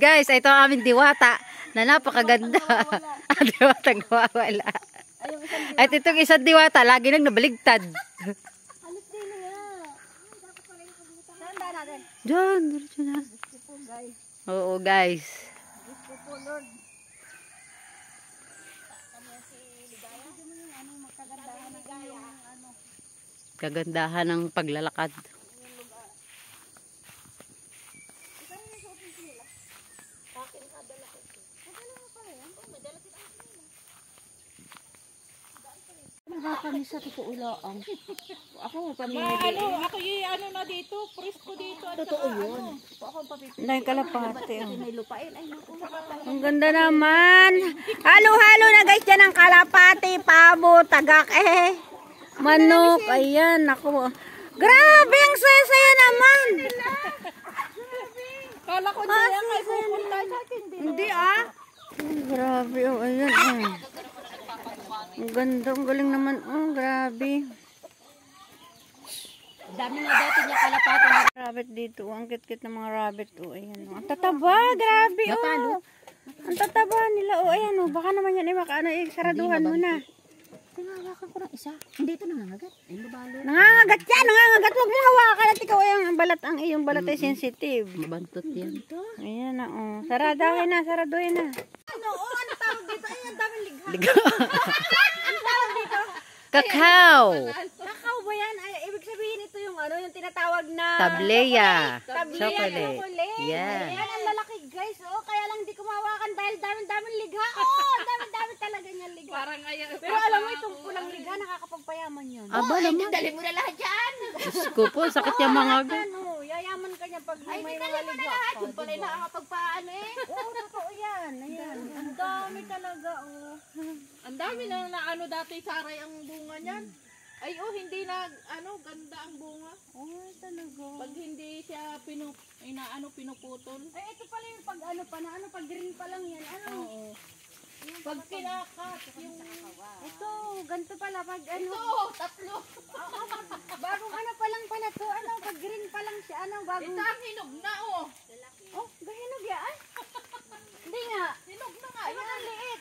Guys, ito ang aming diwata na napakaganda. Ang diwata nawawala. At itong isang diwata, lagi nang nabaligtad. Halos din nga. Saan ba natin? Diyan, diretso na. Oo, guys. Gusto po, Lord. Kagandahan ng paglalakad. Kami sa totoo lang. Ako pamili. Ako yung na dito, presko dito. Totoo yun. Ako papipili. Dahil kalapate. May lupain. Ay, naku. Ang ganda naman. Halo-halo na guys dyan ang kalapate, pabo, tagak manok. Ayan, ako. Grabe, ang saya-saya naman. Kala ko niya kay pupunta sa akin. Hindi grabe, oh, ayan. Ang ganda, ang galing naman. Oh, grabe. Dami nga dati niya kalapate. Rabbit dito. Ang kit-kit ng mga rabbit. Oh, ayan. Oh. Ang tataba. Grabe. Oh. Ang tataba nila. Oh, ayan. Oh. Baka naman yan. Makaano. Saraduhan mo na. Tinawakan ko ng isa. Hindi ito nangangagat. Ay, mabalo. Nangangagat yan. Nangangagat. Huwag mo hawakan. At ikaw ang balat. Ang iyong balat ay sensitive. Mabantot yan. Ayan na. Oh. Saradahin na. Saraduhin na. Ano tawag dito? Ay, ang daming ligha. Ang tawag dito? Kakao. Kakao ba yan? Ay, ibig sabihin ito yung yung tinatawag na Tableya. Tableya, Chocolate. chocolate. Yeah. Ayan, ang lalaki guys. Kaya lang di ko mawakan dahil daming ligha. Ang dami talaga niyang ligha. Parang pero alam mo, itong pulang ligha, nakakapagpayaman yun. Aba naman. Dali mo na lahat yan. Diyos ko po. Sakit yung mga Yayaman ka niya pag may mga ligha. Yung pala nakakapagpaano Oo, totoo yan. Ayan. Ang dami talaga, Ang dami na ano dati saray ang bunga niyan. Ay hindi na ganda ang bunga. Talaga. Pag hindi siya pinuputol. Ay, ito pala yung pag green pa lang yan. Oo. Pag kinakat yung Ito, ganito pala pag tatlo. bagong pa lang pala to. Pag green pa lang siya. Bagong. Ito ang hinog na Oh, gahinog yan. Hindi nga. Hinog na nga. Ay, ang liit.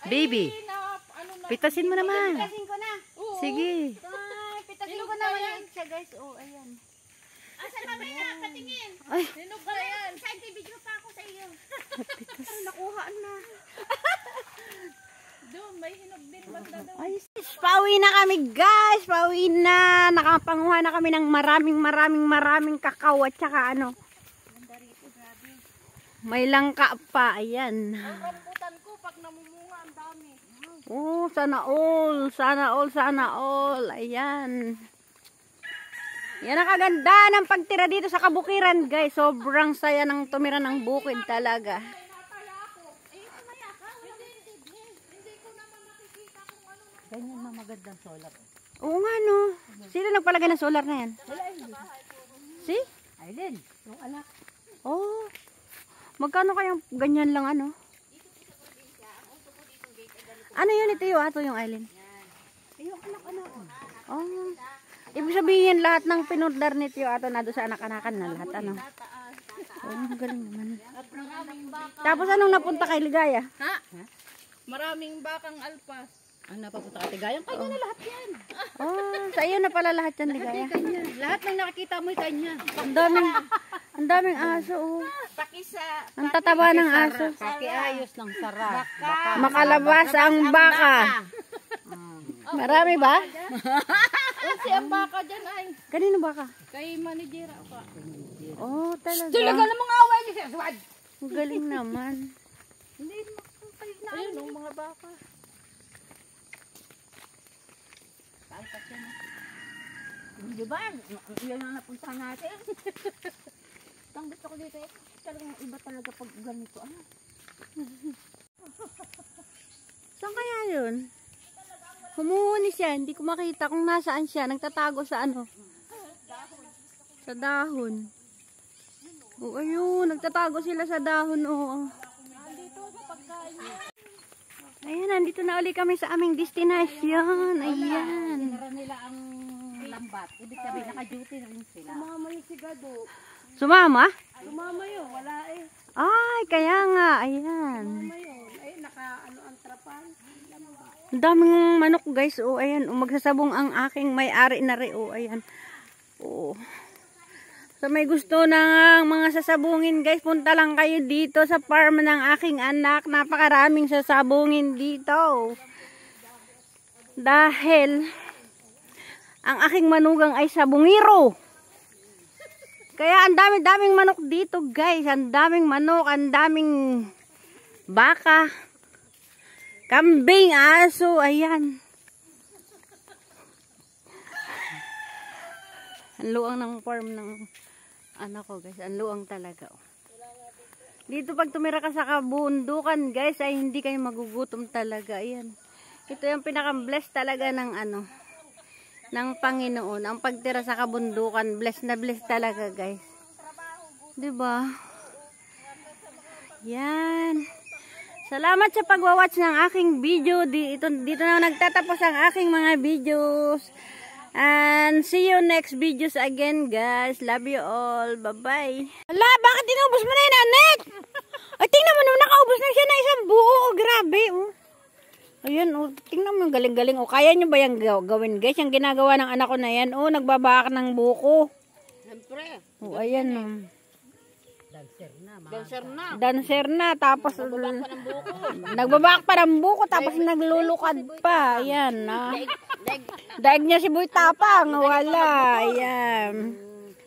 baby. Pitasin mo naman. Pitasin ko na. Sige. Ay, pitasin ko na. Maliit siya, guys. Oh, ayan. Asan na may nakatingin? Ay. Hinog na yan. Saan video pa ako sa iyo? Nakuha na. Doon may hinog din banda doon. Ay, pauwi na kami guys. Pauwi na. Nakapanguha na kami ng maraming kakao at saka may langka pa. Ayan. Ang rambutan ko pag namumunga ang dami. Oh, sana all. Ayan. Yan ang kaganda ng pagtira dito sa kabukiran guys. Sobrang saya ng tumira ng bukid talaga. Ganyan na magandang solar. Oo nga no. Sino nagpalagay ng solar na yan? Si? Aileen, yung anak. Oh. Magkano kayang ganyan lang Ano yun ito yung ato yung island? Yung anak-anak. Oh. Ibig sabihin lahat ng pinordar nito yung ato na doon sa anak-anakan na lahat Oh, galing naman. Tapos anong napunta kay Ligaya? Ha? Maraming bakang alpas. Ang napapunta ka Tigayang, kanya na lahat yan. Oh, sa iyo na pala lahat yan Ligaya. Lahat ng nakikita mo kanya. Ang daming aso oh. Pakisa. Ang tataba ng aso. Pakiayos ng sarap. Makalabas ang baka. Marami ba? Kasi ang baka dyan ay Kanino baka? kay manijera pa. Oh, talaga. Talaga ng mga away ni Sir Swad. Ang galing naman. Hindi ayun ang mga baka. Di ba? Yan ang napuntahan natin. Ang gusto ko dito talagang iba talaga pag ganito. Saan kaya yun? Humuhuni siya. Hindi ko makita kung nasaan siya. Nagtatago sa Sa dahon. Oh, ayun. Nagtatago sila sa dahon. Oh. Ayan, nandito na ulit kami sa aming destination. Ayan. Tinara nila ang lambat. Ibig sabihin, naka-duty na rin sila. Mama yung sigado. Sumama? Sumama yun, wala eh. Ay, kaya nga. Ayan. Sumama yun. Ay, ang trapan. Ang daming manok guys. Oh, ayan. Oh, magsasabong ang aking may-ari na rin. Oh, ayan. Oh. So may gusto ng mga sasabungin guys, punta lang kayo dito sa farm ng aking anak. Napakaraming sasabungin dito. Dahil ang aking manugang ay sabungiro. Kaya ang dami-daming manok dito guys. Ang daming manok, ang daming baka, kambing, aso, ayan. Ang luang ng farm ng anak ko guys, ang luang talaga. Dito pag tumira ka sa kabundukan guys, ay hindi kayo magugutom talaga. Ayan. Ito yung pinaka-bless talaga ng ng Panginoon. Ang pagtira sa kabundukan, bless na bless talaga guys. 'Di ba? Yan. Salamat sa pagwa-watch ng aking video. Dito na nagtatapos ang aking mga videos. And see you next videos again guys. Love you all. Bye-bye. Ala, bakit tinubos mo na yun, Anet? Ay, tingnan mo naman, nakaubos na siya na isang buo. Oh, grabe. Oh. Ayan, oh, tingnan mo, galing-galing. Oh, kaya nyo ba yung gawin guys? Yung ginagawa ng anak ko na yan. Oh, nagbabak ng buko. Siyempre. Oh, ayan. Oh. Dancer na. Tapos nagbabak pa ng buko. Tapos naglulukad pa. Ayan. Daig niya si Boy Tapang. Wala. Ayan.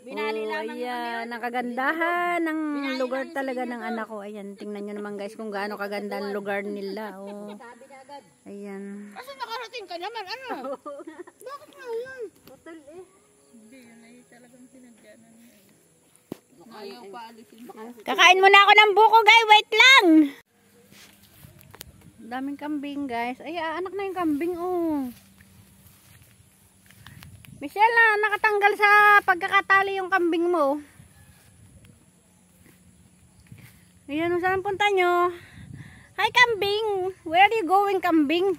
Binali lamang ayan. Ang kagandahan ng lugar talaga ng anak ko. Ayan. Tingnan nyo naman guys kung gaano kaganda ang lugar nila. Oh. Ayan. Kasi nakarating ka naman, ano? Bakit nga yan? Hotel eh. Hindi, yun ay talagang sinadyanan niya. Ayaw pa alisin. Kakain muna ako ng buko guys. Wait lang. Daming kambing guys. Ay, anak na yung kambing. Oh. Michelle, na nakatanggal sa pagkakatali yung kambing mo. Ayan, saan punta nyo? Hi kambing! Where are you going kambing?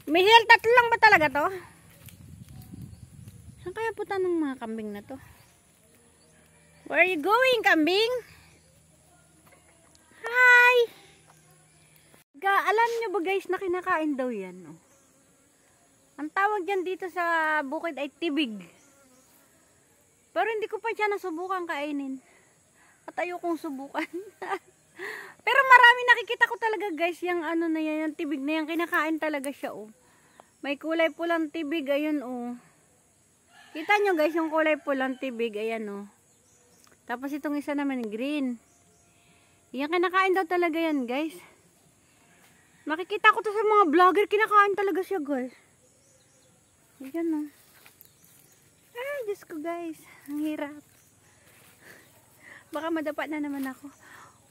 Michelle, tatlo lang ba talaga to? Saan kaya punta ng mga kambing na to? Where are you going kambing? Hi! Alam nyo ba guys na kinakain daw yan? Oh. Ang tawag dyan dito sa bukid ay tibig. Pero hindi ko pa siya nasubukan kainin. At ayokong subukan. Pero marami nakikita ko talaga guys, yung ano na yan, yung tibig na yan, kinakain talaga siya oh. May kulay pulang tibig, ayun oh. Kita nyo guys, yung kulay pulang tibig, ayan oh. Tapos itong isa naman green. Yan, kinakain daw talaga yan guys. Makikita ko to sa mga vlogger, kinakain talaga siya guys. Ayan o. Ay, Diyos ko guys. Ang hirap. Baka madapa na naman ako.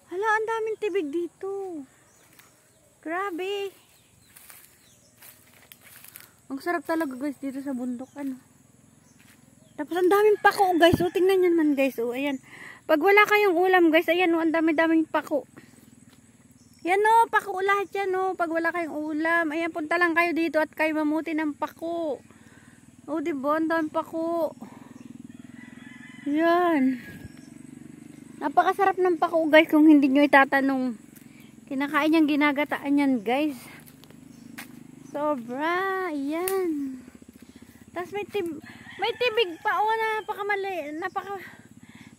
Hala, ang daming tibig dito. Grabe. Ang sarap talaga guys dito sa bundok. Ano. Tapos ang daming pako guys. O, tingnan nyo naman guys. O, ayan. Pag wala kayong ulam guys, ayan o, ang daming pako. Yan o, pako lahat yan o. Pag wala kayong ulam, ayan, punta lang kayo dito at kayo mamuti ng pako. O, diba? Ang daming pako. Yan. Napakasarap ng pako guys kung hindi nyo itatanong. Kinakain yan, ginagataan yan guys. Sobra. Ayan. Tapos may tibig pa. O,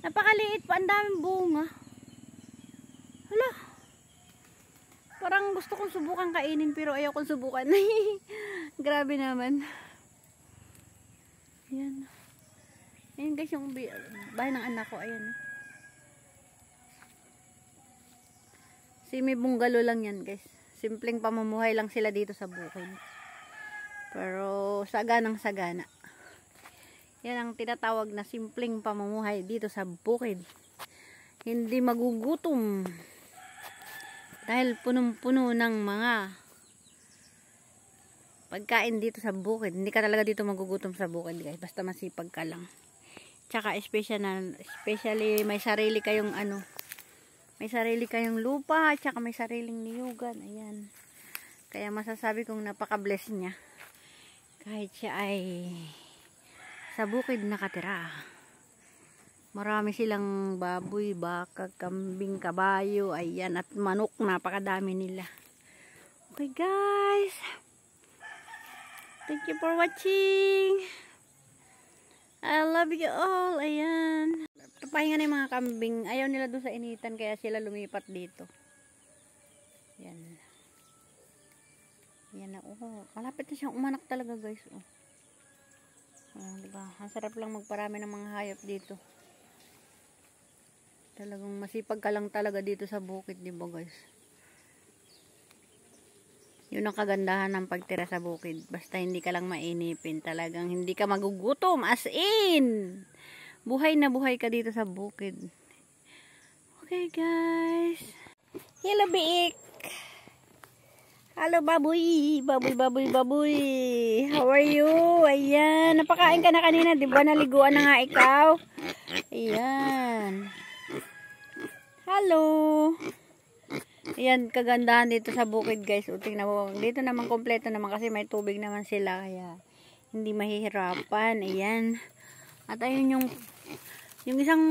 napakaliit pa. Ang daming bunga. Hala. Parang gusto kong subukan kainin pero ayaw kong subukan. Grabe naman. Ayan. Ayan guys yung bahay ng anak ko. Ayan. Semi-bungalow lang yan guys. Simpleng pamumuhay lang sila dito sa bukid. Pero saganang sagana. Yan ang tinatawag na simpleng pamumuhay dito sa bukid. Hindi magugutom. Dahil punong-puno ng mga pagkain dito sa bukid. Hindi ka talaga dito magugutom sa bukid guys. Basta masipag ka lang. Tsaka especially may sarili kayong may sarili kayong lupa. Tsaka may sariling niyugan. Ayan. Kaya masasabi kong napaka-bless niya. Kahit siya ay sa bukid nakatira. Marami silang baboy, baka, kambing, kabayo, ayan, at manok. Napakadami nila. Okay guys. Thank you for watching. I love you all. Ayan. Pahinga na yung mga kambing. Ayaw nila doon sa initan kaya sila lumipat dito. Yan. Yan na. Oh, malapit na siyang umanak talaga guys. Oh. Oh, diba? Ang sarap lang magparami ng mga hayop dito. Talagang masipag ka lang talaga dito sa bukid, diba guys? Yun ang kagandahan ng pagtira sa bukid. Basta hindi ka lang mainipin. Talagang hindi ka magugutom. As in! Buhay na buhay ka dito sa bukid. Okay guys. Hello Biik! Hello baboy! Baboy, baboy, baboy! How are you? Ayan. Napakain ka na kanina. Diba naliguan na nga ikaw? Ayan. Hello! Ayan, kagandahan dito sa bukid guys. O, tingnan mo. Dito naman kompleto naman kasi may tubig naman sila. Kaya hindi mahihirapan. Ayan. At ayun yung isang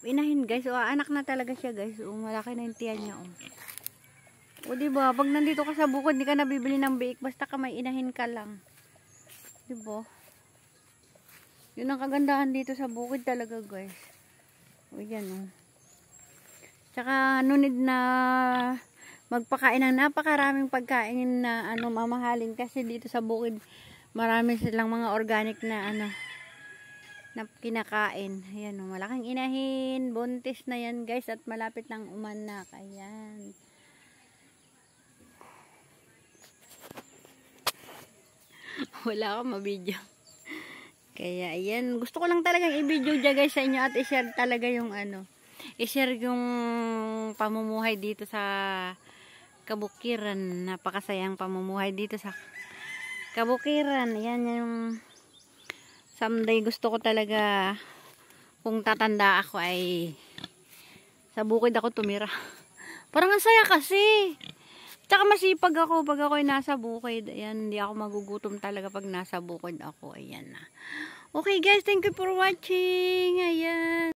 inahin guys. O, anak na talaga siya guys. O, malaki na yung tiyan niya. O, diba? Pag nandito ka sa bukid, hindi ka nabibili ng biik. Basta ka may inahin ka lang. Diba? Yun ang kagandahan dito sa bukid talaga guys. O, yan o. Tsaka nunid na magpakain ng napakaraming pagkain na mamahalin kasi dito sa bukid marami silang mga organic na na kinakain. Ayan o, malaking inahin, buntis na yan guys at malapit ng umanak. Ayan. Wala akong mabidyo. Kaya ayan, gusto ko lang talagang i-video dyan guys sa inyo at i-share talaga yung i-share yung pamumuhay dito sa kabukiran. Napakasayang pamumuhay dito sa kabukiran. Yan yung someday gusto ko talaga kung tatanda ako ay sa bukid ako tumira. Parang ang saya kasi. Tsaka masipag ako pag ako ay nasa bukid. Ayan, hindi ako magugutom talaga pag nasa bukid ako. Ayan na. Okay guys, thank you for watching. Ayan.